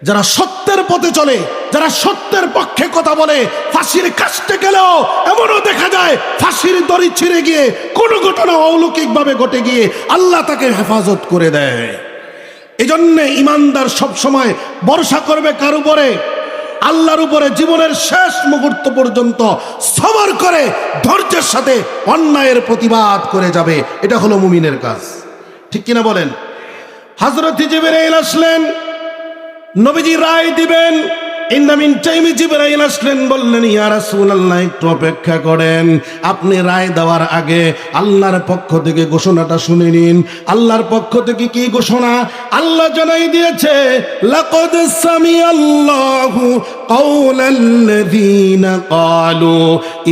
যারা সত্যের পথে চলে, যারা সত্যের পক্ষে কথা বলে, ফাঁসির কাস্টে গেলেও এমনও দেখা যায় ফাঁসির দড়ি ছিঁড়ে গিয়ে কোনো ঘটনা অলৌকিকভাবে ঘটে গিয়ে আল্লাহ তাকে হেফাজত করে দেয়। এজন্যে ইমানদার সব সময় ভরসা করবে কার উপরে? আল্লাহর উপরে। জীবনের শেষ মুহূর্ত পর্যন্ত সবর করে ধৈর্যের সাথে অন্যায়ের প্রতিবাদ করে যাবে। এটা হলো মুমিনের কাজ। ঠিক কিনা বলেন? হযরত জিবরাইল আসলেন, নবীজি রায় দিবেন। ইন দ্য মিন টাইম জিবরাইল আসলেন, বললেন ইয়া রাসূলুল্লাহ একটু অপেক্ষা করেন, আপনি রায় দেওয়ার আগে আল্লাহর পক্ষ থেকে ঘোষণাটা শুনে নিন। আল্লাহর পক্ষ থেকে কি ঘোষণা? আল্লাহ জানাই দিয়েছে, লাকাদ সামিআল্লাহু কাওলাল্লাযীনা ক্বালু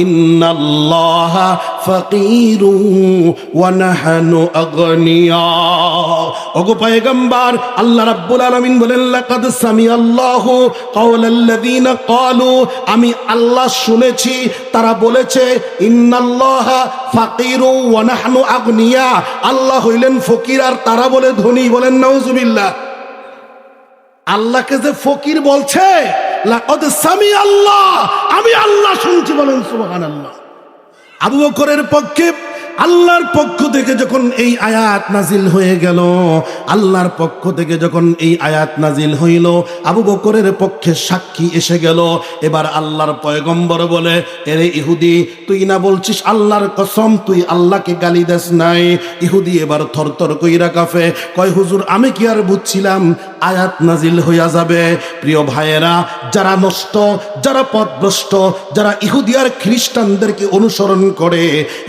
ইন্নাল্লাহা ফাকীরু ওয়া নাহনু আগনিয়া। ওগো পয়গম্বর, আল্লাহ রাব্বুল আলামিন বলেন, লাকাদ সামিআল্লাহু কাওলাল্লাযীনা ক্বালু, আমি আল্লাহ শুনেছি তারা বলেছে ইন্নাল্লাহা ফাকীরু ওয়া নাহনু আগনিয়া, আল্লাহ হইলেন ফকির আর তারা বলে ধনী। বলেন নাউজুবিল্লাহ। আল্লাহকে যে ফকির বলছে, লাকাদ সামিআল্লাহ, আমি আল্লাহ শুনছি। বলেন সুবহানাল্লাহ। আবু বকরের পক্ষে আল্লাহর পক্ষ থেকে যখন এই আয়াত নাজিল হয়ে গেল, আল্লাহর পক্ষ থেকে যখন এই আয়াত নাজিল হইল, আবু বকরের পক্ষে সাক্ষী এসে গেল। এবার আল্লাহর পয়গম্বর বলে, এরে ইহুদি, তুই না বলছিস আল্লাহর কসম তুই আল্লাহকে গালি দেস নাই? ইহুদি এবার থরথর কইরা কাঁপে, কয় হুজুর আমি কি আর বুঝছিলাম আয়াত নাজিল হইয়া যাবে? প্রিয় ভাইয়েরা, যারা নষ্ট, যারা পথভ্রষ্ট, যারা ইহুদি আর খ্রিস্টানদেরকে অনুসরণ করে,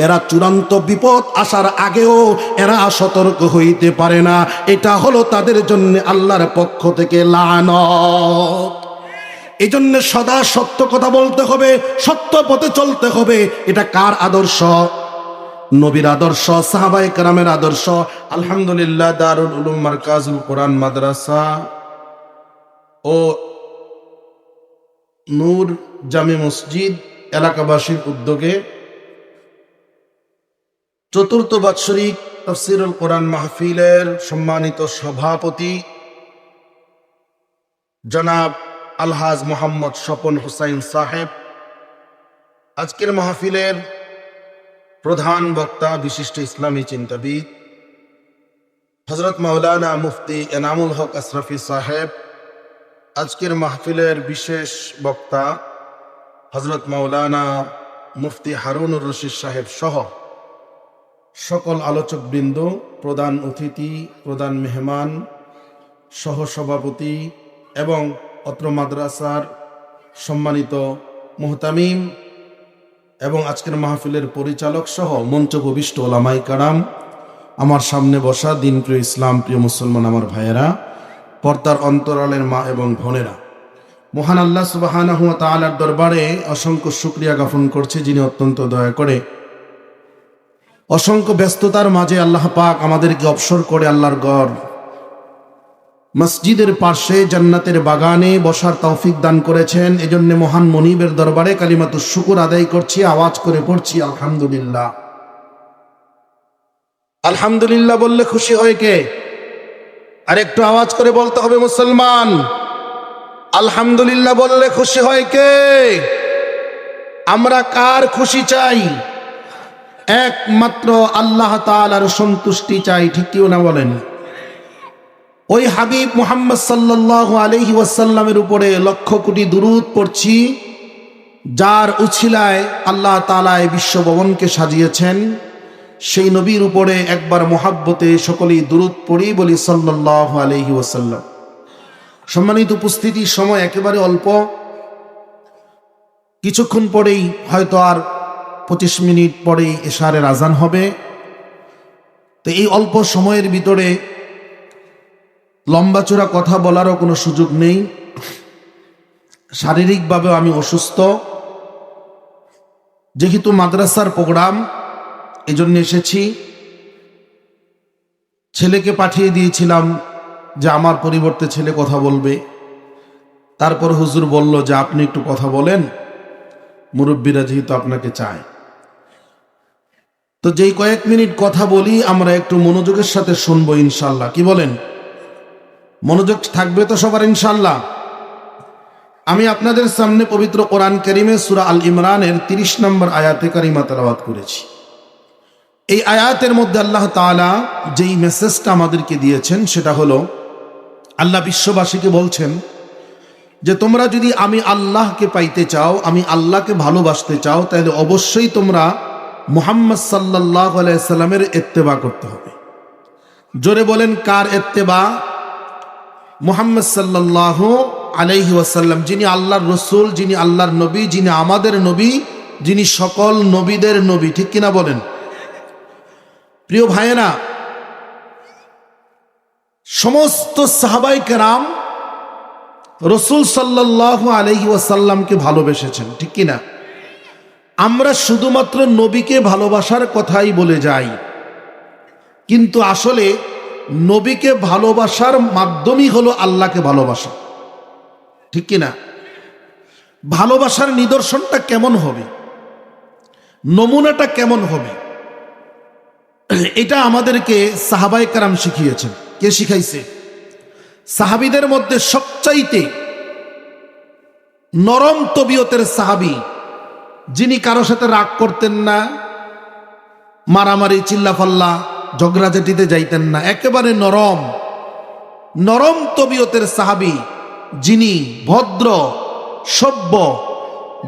এরা চূড়ান্ত বিপদ আসার আগেও এরা সতর্ক হইতে পারে না। এটা হলো তাদের জন্য আল্লাহর পক্ষ থেকে লানত। এই জন্য সদা সত্য কথা বলতে হবে, সত্য পথে চলতে হবে। এটা কার আদর্শ? নবীর আদর্শ, সাহাবায়ে কেরামের আদর্শ। আলহামদুলিল্লাহ, দারুল উলুম মারকাজুল কোরআন মাদ্রাসা ও নূর জামে মসজিদ এলাকাবাসীর উদ্যোগে চতুর্থ বাৎসরিক তাফসীরুল কোরআন মাহফিলের সম্মানিত সভাপতি জনাব আলহাজ মোহাম্মদ স্বপন হুসাইন সাহেব, আজকের মাহফিলের প্রধান বক্তা বিশিষ্ট ইসলামী চিন্তাবিদ হযরত মাওলানা মুফতি এনামুল হক আশরাফি সাহেব, আজকের মাহফিলের বিশেষ বক্তা হযরত মাওলানা মুফতি হারুনুর রশিদ সাহেব সহ সকল আলোচকবৃন্দ, প্রধান অতিথি, প্রধান মেহমান, সহসভাপতি এবং অত্র মাদ্রাসার সম্মানিত মুহতামিম এবং আজকের মাহফিলের পরিচালক সহ মঞ্চভূমিষ্ঠ ওলামায়ে কেরাম, আমার সামনে বসা দিনপ্রিয় ইসলাম প্রিয় মুসলমান আমার ভাইয়েরা, পর্দার অন্তরালের মা এবং বোনেরা, মহান আল্লাহ সুবহানাহু ওয়া তাআলার দরবারে অসংখ্য শুকরিয়া জ্ঞাপন করছি, যিনি অত্যন্ত দয়া করে অসংখ্য ব্যস্ততার মাঝে আল্লাহ পাক আমাদেরকে অবসর করে আল্লাহর ঘর মসজিদের পাশে জান্নাতের বাগানে বসার তৌফিক দান করেছেন। এজন্য মহান মনিবের দরবারে কালিমাতুশ শুকর আদায় করছি, আওয়াজ করে পড়ছি আলহামদুলিল্লাহ। আলহামদুলিল্লাহ বললে খুশি হয় কে? আর একটু আওয়াজ করে বলতে হবে মুসলমান, আলহামদুলিল্লাহ বললে খুশি হয় কে? আমরা কার খুশি চাই? একমাত্র আল্লাহ তাআলার সন্তুষ্টি চাই। ঠিক কি না বলেন? ওই হাবিব মুহাম্মদ সাল্লাল্লাহু আলাইহি ওয়াসাল্লামের উপরে লক্ষ কোটি দুরূদ পড়ছি, যার উছিলায় আল্লাহ তাআলা এই বিশ্বভবনকে সাজিয়েছেন। সেই নবীর উপরে একবার মহাব্বতে সকলেই দুরূদ পড়ি, বলি সাল্লাল্লাহু আলাইহি ওয়াসাল্লাম। সম্মানিত উপস্থিতি, সময় একেবারে অল্প, কিছুক্ষণ পরেই হয়তো আর 25 মিনিট পরেই এশারের আজান হবে। তো এই অল্প সময়ের ভিতরে লম্বাচূড়া কথা বলারও কোনো সুযোগ নেই। শারীরিকভাবেও আমি অসুস্থ, যেহেতু মাদ্রাসার প্রোগ্রাম এজন্য এসেছি। ছেলেকে পাঠিয়ে দিয়েছিলাম যে আমার পরিবর্তে ছেলে কথা বলবে। তারপর হুজুর বলল যে আপনি একটু কথা বলেন, মুরব্বীরা যেহেতু আপনাকে চায়। তো যেই কয়েক মিনিট কথা বলি আমরা একটু মনোযোগের সাথে শুনবো ইনশাল্লাহ। কি বলেন? মনোযোগ থাকবে তো সবার ইনশাআল্লাহ। আমি আপনাদের সামনে পবিত্র কোরআন কারীমে সূরা আল ইমরানের 30 নম্বর আয়াতে কারিমা তেলাওয়াত করেছি। এই আয়াতের মধ্যে আল্লাহ তাআলা যেই মেসেজটা আমাদেরকে দিয়েছেন সেটা হলো, আল্লাহ বিশ্ববাসীকে বলছেন যে তোমরা যদি আমি আল্লাহকে পাইতে চাও, আমি আল্লাহকে ভালোবাসতে চাও, তাহলে অবশ্যই তোমরা মুহাম্মদ সাল্লাল্লাহু আলাইহি সাল্লামের ইত্তেবা করতে হবে। জোরে বলেন, কার ইত্তেবা? মুহাম্মদ সাল্লাল্লাহু আলাইহি ওয়াসাল্লাম, যিনি আল্লাহর রসুল, যিনি আল্লাহর নবী, যিনি আমাদের নবী, যিনি সকল নবীদের নবী। ঠিক কিনা বলেন? প্রিয় ভাইয়েরা, সমস্ত সাহাবায়ে কেরাম রসুল সাল্লাল্লাহু আলাইহি ওয়াসাল্লামকে ভালোবেসেছেন। ঠিক কিনা? আমরা শুধুমাত্র নবীকে ভালোবাসার কথাই বলে যাই, কিন্তু আসলে নবীকে ভালোবাসার মাধ্যমই হলো আল্লাহকে ভালোবাসা। ঠিক কিনা? ভালোবাসার নিদর্শনটা কেমন হবে, নমুনাটা কেমন হবে, এটা আমাদেরকে সাহাবায়ে কেরাম শিখিয়েছেন। কে শিখাইছে? সাহাবীদের মধ্যে সবচাইতে নরম তবিয়তের সাহাবী, যিনি কারো সাথে রাগ করতেন না, মারামারি চিল্লাফাল্লা ঝগড়াঝাটিতে যাইতেন না, একেবারে নরম নরম তবিয়তের সাহাবী, যিনি ভদ্র সভ্য,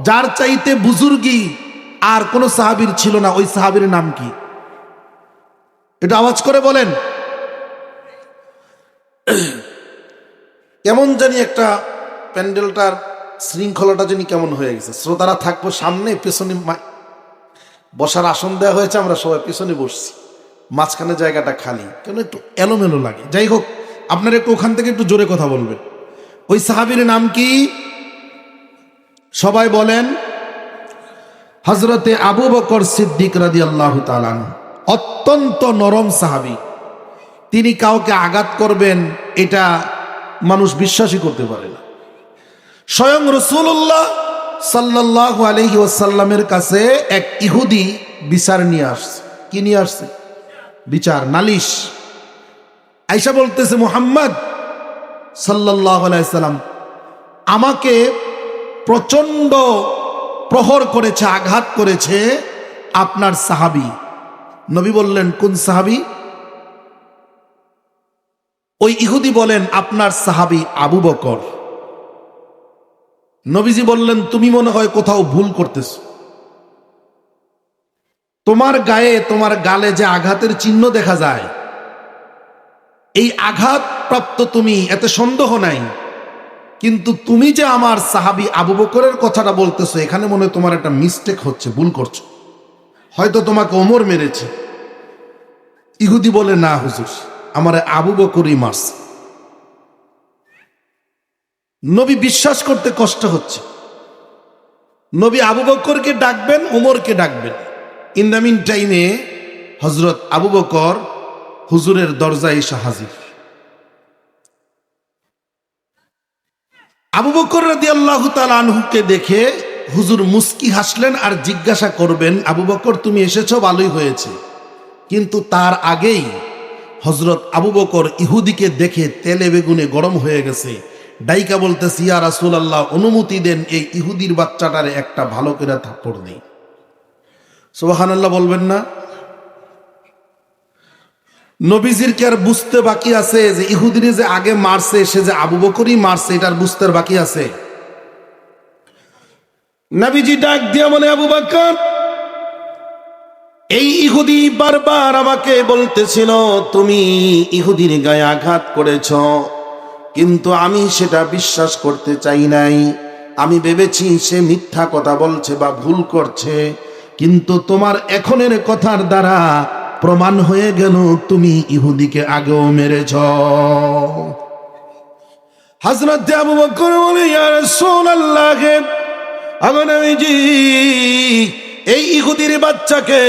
যার চাইতে বুজুর্গি আর কোন সাহাবীর ছিল না। ওই সাহাবীর নাম কি? এটা আওয়াজ করে বলেন। কেমন জানি একটা প্যান্ডেলটার শৃঙ্খলাটা জানি কেমন হয়ে গেছে। শ্রোতারা থাকবো সামনে, পেছনে বসার আসন দেওয়া হয়েছে, আমরা সবাই পেছনে বসছি, মাঝখানে জায়গাটা খালি, কেন একটু এলোমেলো লাগে। যাই হোক, আপনারা একটু ওখান থেকে একটু জোরে কথা বলবেন। ওই সাহাবীর নাম কি? সবাই বলেন। হযরতে আবু বকর সিদ্দিক রাদিয়াল্লাহু তাআলা আনহু। অত্যন্ত নরম সাহাবী। তিনি কাউকে আঘাত করবেন এটা মানুষ বিশ্বাসই করতে পারে না। স্বয়ং রাসূলুল্লাহ সাল্লাল্লাহু আলাইহি ওয়াসাল্লামের কাছে এক ইহুদি বিচার নিয়ে আসছে। কি নিয়ে আসছে? বিচার, নালিশ। আয়েশা বলতেছে, মুহাম্মদ সাল্লাল্লাহু আলাইহি সাল্লাম আমাকে প্রচন্ড প্রহর করেছে, আঘাত করেছে আপনার সাহাবী। নবী বললেন, কোন সাহাবী? ওই ইহুদি বলেন, আপনার সাহাবী আবু বকর। নবীজি বললেন, তুমি মনে হয় কোথাও ভুল করতেছ। তোমার গায়ে, তোমার গালে যে আঘাতের চিহ্ন দেখা যায়, এই আঘাত প্রাপ্ত তুমি, এতে সন্দেহ নাই, কিন্তু তুমি যে আমার সাহাবী আবু বকরের কথাটা বলতেছো, এখানে মনে হয় তোমার একটা মিস্টেক হচ্ছে, ভুল করছো, হয়তো তোমাকে ওমর মেরেছে। ইহুদি বলে, না হুজুর, আমার আবু বকরই মারছে। নবী বিশ্বাস করতে কষ্ট হচ্ছে। নবী আবু বকরকে ডাকবেন, ওমরকে ডাকবেন। ইন দ্য মিন টাইমে হযরত আবু বকর হুজুরের দরজায় এসে হাজির। আবু বকর রাদিয়াল্লাহু তাআলা আনহুকে দেখে হুজুর মুস্কি হাসলেন আর জিজ্ঞাসা করবেন, আবু বকর তুমি এসেছো, ভালোই হয়েছে। কিন্তু তার আগেই হযরত আবু বকর ইহুদিকে দেখে তেলে বেগুনে গরম হয়ে গেছে। ডাইকা বলতেছে, ইয়া রাসূলুল্লাহ, অনুমতি দেন এই ইহুদির বাচ্চাটারে একটা ভালো করে থাপ্পড় দেই। সুবহানাল্লাহ বলবেন না? নবীজির কি আর বুঝতে বাকি আছে যে ইহুদিরে যে আগে মারছে সে যে আবু বকরই মারছে, এটার বুঝতে বাকি আছে? নবীজি ডাক দিয়া বলে, আবু বকর, এই ইহুদি বারবার আমাকে বলতেছিল তুমি ইহুদির গায়ে আঘাত করেছ, কিন্তু আমি সেটা বিশ্বাস করতে চাই নাই। আমি ভেবেছি সে মিথ্যা কথা বলছে বা ভুল করছে, কিন্তু তোমার এখনের কথার দ্বারা প্রমাণ হয়ে গেল তুমি ইহুদিকে আগেও মেরেছ। হযরত আবু বকর বলে, ইয়া রাসূলুল্লাহ, আমার নবীজি, এই ইহুদির বাচ্চাকে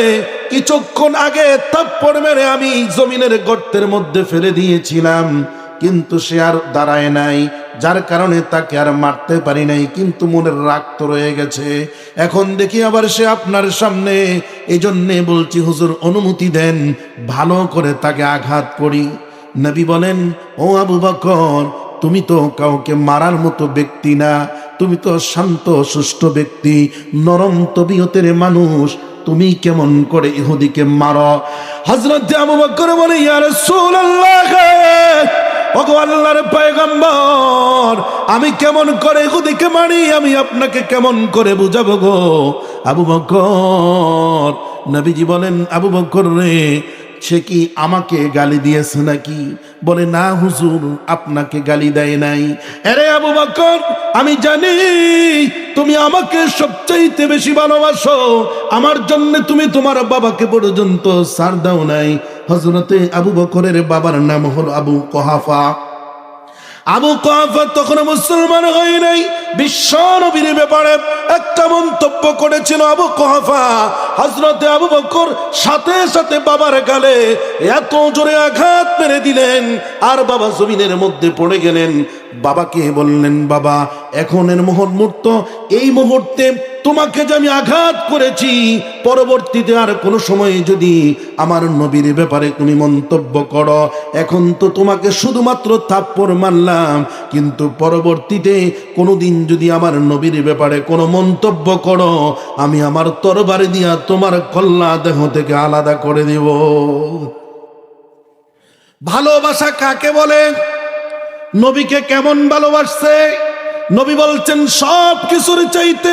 কিছুক্ষণ আগে থাপ্পড় মেরে আমি জমিনের গর্তের মধ্যে ফেলে দিয়েছিলাম, কিন্তু সে আর দাঁড়ায় নাই, যার কারণে তাকে আর মারতে পারি নাই, কিন্তু মনের রাগ তো রয়ে গেছে। এখন দেখি আবার সে আপনার সামনে, এই জন্যে বলছি হুজুর অনুমতি দেন ভালো করে তাকে আঘাত করি। নবী বলেন, ও আবু বকর, তুমি তো কাউকে মারার মতো ব্যক্তি না, তুমি তো শান্ত সুষ্ঠ ব্যক্তি, নরম তবিয়তের মানুষ, তুমি কেমন করে ইহুদিকে মারো? হযরত আবু বকর বলে, ইয়া রাসূলুল্লাহ, ওগো আল্লাহর পয়গম্বর, আমি কেমন করে ইহুদিকে মারি, আমি আপনাকে কেমন করে বুঝাবো গো আবু বকর? নবীজি বলেন, আবু বকর রে, সে কি আমাকে গালি দিয়েছে নাকি? বলে, না হুজুর, আপনাকে গালি দেয় নাই। আরে আবু বকর, আমি জানি তুমি আমাকে সবচাইতে বেশি ভালোবাসো, আমার জন্য তুমি তোমার বাবাকে পর্যন্ত ছাড় দাও নাই। হযরতে আবু বকরের বাবার নাম হলো আবু কুহাফা। আবু কুহাফা তখন মুসলমান হয় নাই। বিশ্ব নবীর ব্যাপারে একটা মন্তব্য করেছিল আবু কুহাফা। হযরতে আবু বকর সাথে সাথে বাবার গালে এত জোরে আঘাত মেরে দিলেন, আর বাবা জমিনের মধ্যে পড়ে গেলেন। বাবাকে বললেন, বাবা, এখনের মুহূর্ত, এই মুহূর্তে তোমাকে যে আমি আঘাত করেছি, পরবর্তীতে আর কোনো সময় যদি আমার নবীর ব্যাপারে তুমি মন্তব্য করো, এখন তো তোমাকে শুধুমাত্র থাপ্পড় মারলাম, কিন্তু পরবর্তীতে কোনোদিন যদি আমার নবীর ব্যাপারে কোনো মন্তব্য করো, আমি আমার তরবারি দিয়া তোমার কল্লা দেহ থেকে আলাদা করে দেব। ভালোবাসা কাকে বলে? নবীকে কেমন ভালোবাসছে? নবী বলছেন, সব কিছুর চাইতে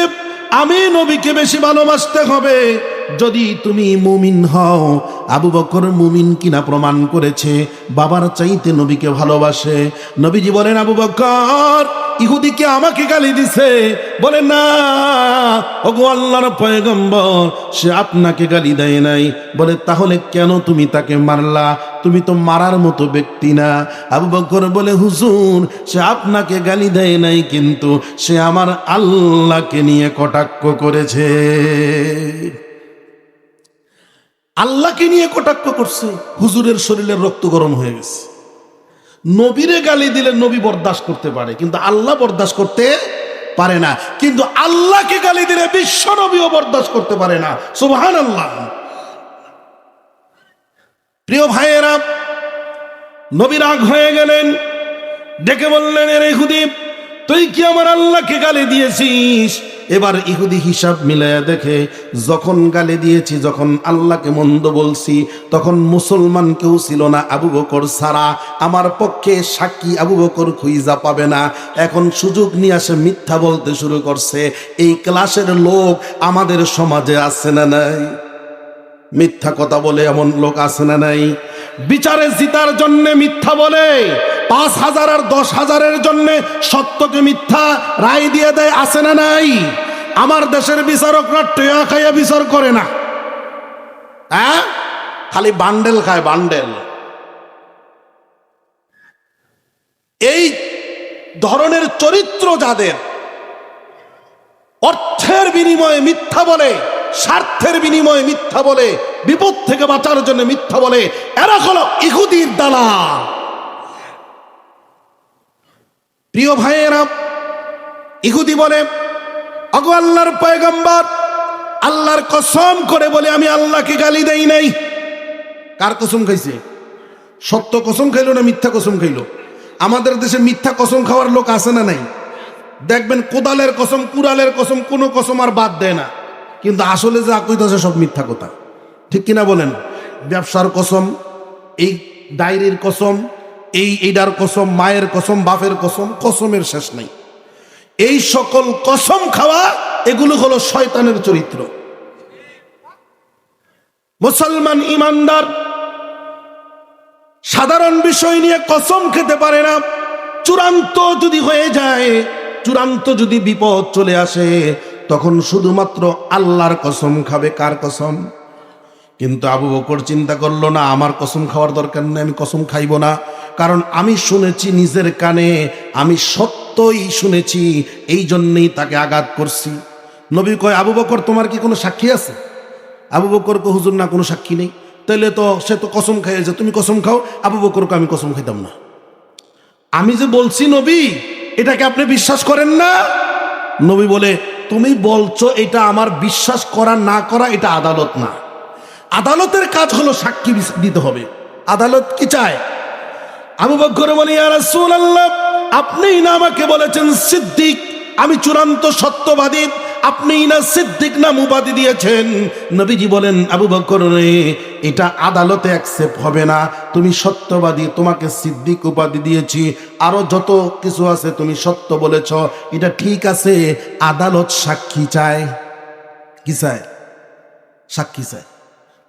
আমি নবীকে বেশি ভালোবাসতে হবে যদি তুমি মুমিন হও। আবু বকর মুমিন কিনা প্রমাণ করেছে, বাবার চাইতে নবীকে ভালোবাসে। নবীজি বলেন, আবু বকর, ইহুদিকে আমাকে গালি দিছে। বলে, না ওগো আল্লাহর পয়গম্বর, সে আপনাকে গালি দেয় নাই। বলে, তাহলে কেন তুমি তাকে মারলা? তুমি তো মারার মতো ব্যক্তি না। আবু বকর বলে, হুজুর, সে আপনাকে গালি দেয় নাই, কিন্তু সে আমার আল্লাহকে নিয়ে কটাক্ষ করেছে। আল্লাহকে নিয়ে কটাক্ষ করছে। হুজুরের শরীরের রক্ত গরম হয়ে গেছে। নবীরে গালি দিলে নবী বরদাস্ত করতে পারে, কিন্তু আল্লাহ বরদাস্ত করতে পারে না। কিন্তু আল্লাহকে গালি দিলে বিশ্ব নবীও বরদাস্ত করতে পারে না। সুবহানাল্লাহ। প্রিয় ভাইয়েরা, নবী রাগ হয়ে গেলেন, ডেকে বললেন, এর ইহুদি, তুই কি আমার আল্লাহকে গালি দিয়েছিস? এবার ইহুদি হিসাব মিলাইয়া দেখে, যখন গালি দিয়েছি, যখন আল্লাহকে মন্দ বলছি, তখন মুসলমান কেউ ছিল না আবু বকর ছাড়া। আমার পক্ষে সাক্ষী আবু বকর খুঁজা পাবে না। এখন সুযোগ নিয়ে আসে মিথ্যা বলতে শুরু করছে। এই ক্লাসের লোক আমাদের সমাজে আছে না নাই? মিথ্যা কথা বলে এমন লোক আছে না নাই? বিচারে জিতার জন্য মিথ্যা বলে, 5,000 আর 10,000-এর জন্য সত্যকে মিথ্যা রায় দিয়ে দেয়, আছে না নাই? আমার দেশের বিচারকরা টেয়া খাইয়া বিচার করে না, হ্যাঁ, খালি বান্ডেল খায়, বান্ডেল। এই ধরনের চরিত্র যাদের, অর্থের বিনিময়ে মিথ্যা বলে, স্বার্থের বিনিময়ে মিথ্যা বলে, বিপদ থেকে বাঁচার জন্য মিথ্যা বলে, এরা হলো ইহুদির দালাল। প্রিয় ভাইয়েরা, ইহুদি বলে, ওগো আল্লাহর পয়গম্বর, আল্লাহর কসম করে বলে আমি আল্লাহকে গালি দেই নাই। কার কসম খাইছে? সত্য কসম খাইলো না মিথ্যা কসম খাইলো? আমাদের দেশে মিথ্যা কসম খাওয়ার লোক আছে না নাই? দেখবেন কোদালের কসম, কুড়ালের কসম, কোনো কসম আর বাদ দেয় না, কিন্তু আসলে যা কইতাছে সব মিথ্যা কথা। ঠিক কিনা বলেন? ব্যবসার কসম, এই ডায়েরির কসম, এইটার কসম, মায়ের কসম, বাপের কসম, কসমের শেষ নাই। এই সকল কসম খাওয়া, এগুলো হলো শয়তানের চরিত্র। মুসলমান ইমানদার সাধারণ বিষয় নিয়ে কসম খেতে পারে না। চূড়ান্ত যদি হয়ে যায়, চূড়ান্ত যদি বিপদ চলে আসে, তখন শুধুমাত্র আল্লাহর কসম খাবে। কার কসম? কিন্তু আবু বকর চিন্তা করলো না, আমার কসম খাওয়ার দরকার নেই, আমি কসম খাইব না, কারণ আমি শুনেছি নিজের কানে, আমি সত্যই শুনেছি, এই জন্যই তাকে আঘাত করছি। নবী কয়, আবু বকর, তোমার কি কোনো সাক্ষী আছে? আবু বকর কয়, হুজুর, না, কোনো সাক্ষী নেই। তাইলে তো সে তো কসম খাইয়েছে, তুমি কসম খাও। আবু বকরকে আমি কসম খাইতাম না। আমি যে বলছি নবী, এটাকে আপনি বিশ্বাস করেন না? নবী বলে, তুমি বলছো, এটা আমার বিশ্বাস করা না করা এটা আদালত না। আদালতের কাজ হলো সাক্ষী দিতে হবে। আদালত কি চায়? আবু বকর বলে, ইয়া রাসূলুল্লাহ, আপনিই না আমাকে বলেছেন সিদ্দিক, আমি চূড়ান্ত সত্যবাদী, আপনিই না সিদ্দিক নাম উপাধি দিয়েছেন। নবীজি বলেন, আবু বকর রে, এটা আদালতে অ্যাকসেপ্ট হবে না, তুমি সত্যবাদী, তোমাকে সিদ্দিক উপাধি দিয়েছি, আরো যত কিছু আছে তুমি সত্য বলেছ, এটা ঠিক আছে, আদালত সাক্ষী চায়। কি চায়? সাক্ষী চায়।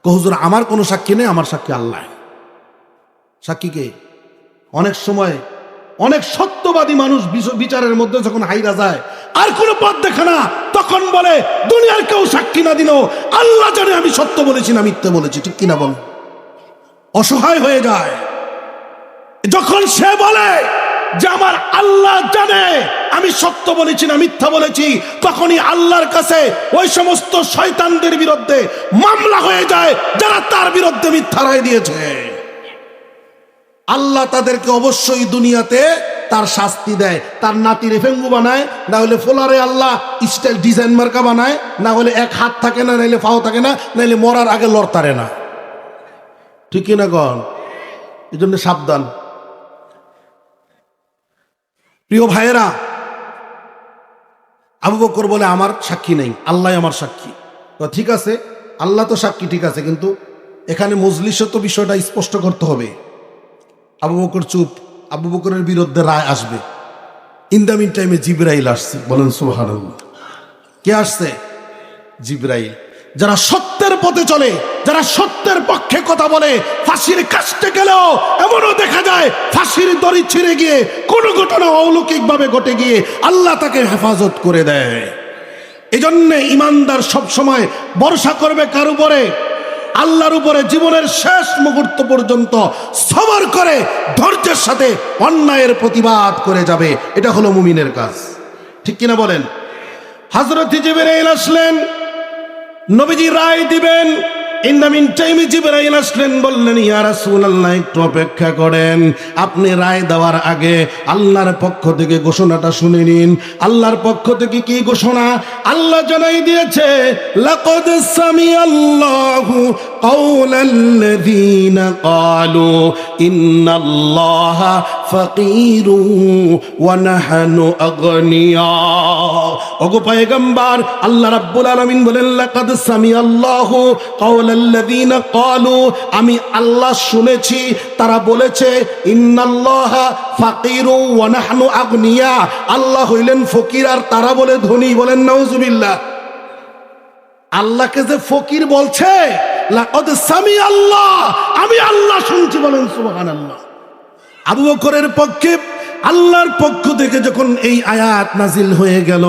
হুজুর আমার কোনো সাক্ষী নেই, আমার সাক্ষী আল্লাহ। সাক্ষী কে? অনেক সময় অনেক সত্যবাদী মানুষ বিচারের মধ্যে যখন হাইরা যায়, আর কোনো পথ দেখে না, তখন বলে দুনিয়ার কেউ সাক্ষী না দিল, আল্লাহ জানে আমি সত্য বলেছি না মিথ্যে বলেছি। ঠিক কিনা বল? অসহায় হয়ে যায় যখন সে বলে যে আমার আল্লাহ জানে আমি সত্য বলেছি না মিথ্যা বলেছি, তখনই আল্লাহর কাছে ওই সমস্ত শয়তানদের বিরুদ্ধে মামলা হয়ে যায় যারা তার বিরুদ্ধে মিথ্যা রায় দিয়েছে। আল্লাহ তাদেরকে অবশ্যই দুনিয়াতে তার শাস্তি দেয়, তার নাতির ফেঙ্গু বানায়, না হলে ফোলারে আল্লাহ স্টাইল ডিজাইন মার্কা বানায়, না হলে এক হাত থাকে না, নাইলে পাও থাকে না, নাইলে মরার আগে লড়তারে না। ঠিক কিনা গণ? এই জন্য সাবধান। প্রিয় ভাইয়েরা, আবু বকর বলে আমার সাক্ষী নেই, আল্লাহ আমার সাক্ষী। ঠিক আছে, আল্লাহ তো সাক্ষী, ঠিক আছে, কিন্তু এখানে মজলিসে তো বিষয়টা স্পষ্ট করতে হবে। আবু বকর চুপ। আবু বকরের বিরুদ্ধে রায় আসবে। ইন দ্য মিন টাইমে জিবরাইল আসছে। বলেন সুবহানাল্লাহ। কে আসছে? জিবরাইল। যারা সত্যের পথে চলে, যারা সত্যের পক্ষে কথা বলে, ফাঁসির কাস্টে গেলেও এমনও দেখা যায় ফাঁসির দড়ি ছিঁড়ে গিয়ে কোনো ঘটনা অলৌকিক ভাবে ঘটে গিয়ে আল্লাহ তাকে হেফাজত করে দেয়। এজন্য ইমানদার সব সময় ভরসা করবে কার উপরে? আল্লাহর উপরে। জীবনের শেষ মুহূর্ত পর্যন্ত সবর করে ধৈর্যের সাথে অন্যায়ের প্রতিবাদ করে যাবে। এটা হলো মুমিনের কাজ। ঠিক কিনা বলেন? হযরত জিবরাইল আসলেন, নবীজি রায় দিবেন। ইন দ্য মিন টাইমে জিবরাইল আসলেন, বললেন ইয়া রাসূলুল্লাহ একটু অপেক্ষা করেন, আপনি রায় দেওয়ার আগে আল্লাহর পক্ষ থেকে ঘোষণাটা শুনে নিন। আল্লাহর পক্ষ থেকে কি ঘোষণা? আল্লাহ জানাই দিয়েছে, লাকাদ সামিআল্লাহু কাওলাল্লাযীনা ক্বালু ইন্নাল্লাহা ফাকীরু ওয়া নাহনু আগনিয়া। ওগো পয়গম্বর, আল্লাহ রাব্বুল আলামিন বলেন, লাকাদ সামিআল্লাহু কাওলাল্লাযীনা ক্বালু, আমি আল্লাহ শুনেছি তারা বলেছে ইন্নাল্লাহা ফাকীরু ওয়া নাহনু আগনিয়া, আল্লাহ হইলেন ফকির আর তারা বলে ধনী। বলেন নাউজুবিল্লাহ। আল্লাহকে যে ফকির বলছে, লাকাদ সামিআল্লাহ, আমি আল্লাহ শুনছি। বলেন সুবহানাল্লাহ। আবু বকরের পক্ষে আল্লাহর পক্ষ থেকে যখন এই আয়াত নাজিল হয়ে গেল,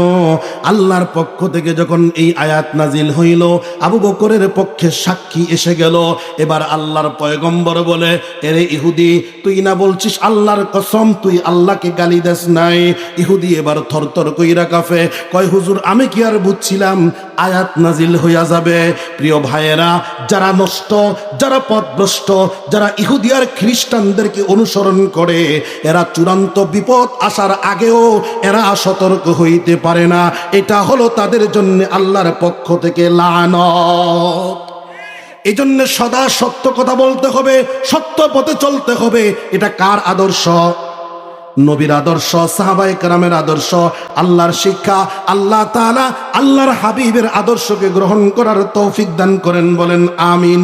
আল্লাহর পক্ষ থেকে যখন এই আয়াত নাজিল হইল, আবু বকরের পক্ষে সাক্ষী এসে গেল। এবার আল্লাহর পয়গম্বর বলে, এরে ইহুদি, তুই না বলছিস আল্লাহর কসম তুই আল্লাহকে গালি দেস নাই? ইহুদি এবার থরথর কইরা কাঁপে, কয় হুজুর আমি কি আর বুঝছিলাম আয়াত নাজিল হইয়া যাবে। প্রিয় ভাইয়েরা, যারা নষ্ট, যারা পথভ্রষ্ট, যারা ইহুদি আর খ্রিস্টানদেরকে অনুসরণ করে, এরা চূড়ান্ত বিপদ আসার আগেও এরা সতর্ক হইতে পারে না। এটা হলো তাদের জন্য আল্লাহর পক্ষ থেকে লানত। এই জন্য সদা সত্য কথা বলতে হবে, সত্য পথে চলতে হবে। এটা কার আদর্শ? নবীর আদর্শ, সাহাবায়ে কেরামের আদর্শ, আল্লাহর শিক্ষা। আল্লাহ তাআলা আল্লাহর হাবিবের আদর্শকে গ্রহণ করার তৌফিক দান করেন। বলেন আমিন।